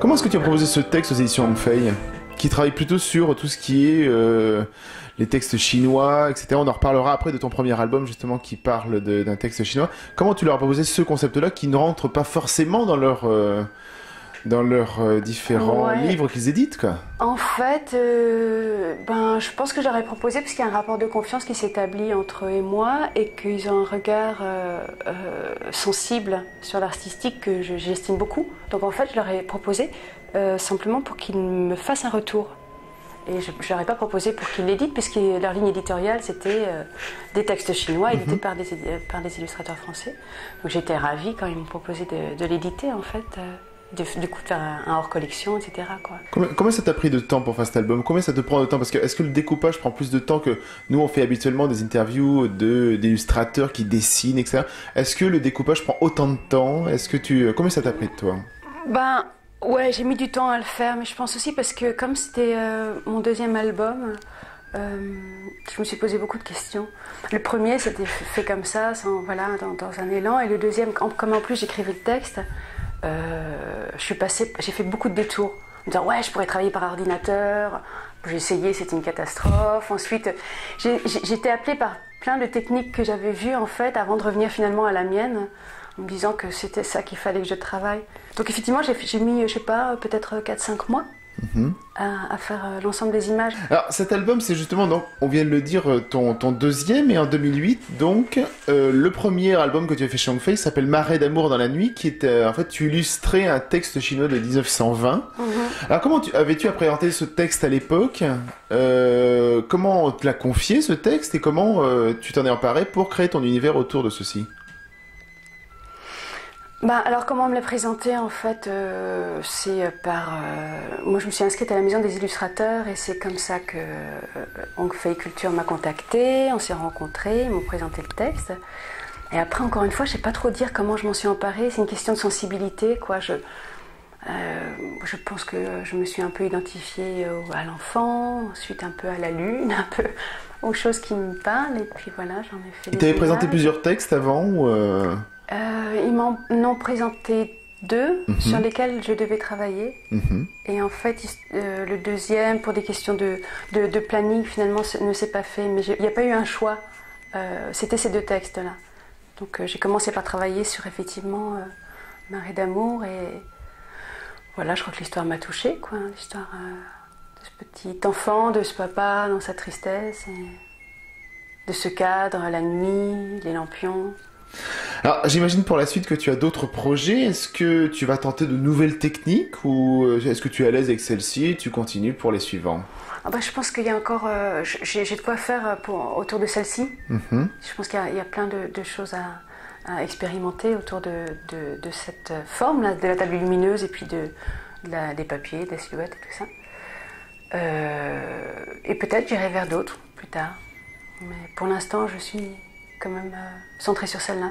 Comment est-ce que tu as proposé ce texte aux éditions Hongfei, qui travaille plutôt sur tout ce qui est les textes chinois, etc. On en reparlera après de ton premier album, justement, qui parle d'un texte chinois. Comment tu leur as proposé ce concept-là qui ne rentre pas forcément dans leurs différents livres qu'ils éditent, quoi? En fait, je pense que j'aurais proposé, parce qu'il y a un rapport de confiance qui s'établit entre eux et moi, et qu'ils ont un regard sensible sur l'artistique que j'estime beaucoup. Donc en fait, je leur ai proposé simplement pour qu'ils me fassent un retour. Et je ne leur ai pas proposé pour qu'ils l'éditent, puisque leur ligne éditoriale, c'était des textes chinois édités par des illustrateurs français. Donc j'étais ravie quand ils m'ont proposé de l'éditer, en fait. Du coup, de faire un hors-collection, etc., quoi. Combien ça t'a pris de temps pour faire cet album? Combien ça te prend de temps? Parce que est-ce que le découpage prend plus de temps que nous, on fait habituellement des interviews d'illustrateurs qui dessinent, etc. Est-ce que le découpage prend autant de temps? Combien ça t'a pris de toi? Ouais, j'ai mis du temps à le faire, mais je pense aussi parce que comme c'était mon deuxième album, je me suis posé beaucoup de questions. Le premier, c'était fait comme ça, dans un élan, et le deuxième, comme en plus j'écrivais le texte, j'ai fait beaucoup de détours. En me disant, ouais, je pourrais travailler par ordinateur. J'ai essayé, c'était une catastrophe. Ensuite, j'étais appelée par plein de techniques que j'avais vues, en fait, avant de revenir finalement à la mienne, en me disant que c'était ça qu'il fallait que je travaille. Donc effectivement, j'ai mis, je sais pas, peut-être 4-5 mois à faire l'ensemble des images. Alors cet album, c'est justement, donc, on vient de le dire, ton deuxième, et en 2008, donc, le premier album que tu as fait chez Hongfei s'appelle Marée d'amour dans la nuit, qui est, en fait, tu illustrais un texte chinois de 1920. Alors comment avais-tu appréhendé ce texte à l'époque? Comment on te l'a confié, ce texte, et comment tu t'en es emparé pour créer ton univers autour de ceci? Alors comment me l'a présenté, en fait, c'est par... moi je me suis inscrite à la maison des illustrateurs et c'est comme ça que Hongfei Culture m'a contactée, on s'est rencontrés, ils m'ont présenté le texte. Et après, encore une fois, je sais pas trop dire comment je m'en suis emparée, c'est une question de sensibilité, quoi. Je pense que je me suis un peu identifiée à l'enfant, ensuite un peu à la lune, un peu aux choses qui me parlent, et puis voilà, j'en ai fait des Tu avais images. présenté plusieurs textes avant ou Ils m'en ont présenté 2 sur lesquels je devais travailler. Et en fait, le deuxième, pour des questions de planning, finalement, ne s'est pas fait. Mais il n'y a pas eu un choix. C'était ces 2 textes-là. Donc j'ai commencé par travailler sur, effectivement, Marée d'amour. Et voilà, je crois que l'histoire m'a touchée, quoi. L'histoire de ce petit enfant, de ce papa dans sa tristesse. Et de ce cadre, la nuit, les lampions. Alors, j'imagine pour la suite que tu as d'autres projets. Est-ce que tu vas tenter de nouvelles techniques ou est-ce que tu es à l'aise avec celle-ci et tu continues pour les suivants? Je pense qu'il y a encore... j'ai de quoi faire autour de celle-ci. Je pense qu'il y a plein de choses à expérimenter autour de cette forme, là, de la table lumineuse et puis des papiers, des silhouettes et tout ça. Et peut-être j'irai vers d'autres plus tard. Mais pour l'instant, je suis quand même centrée sur celle-là.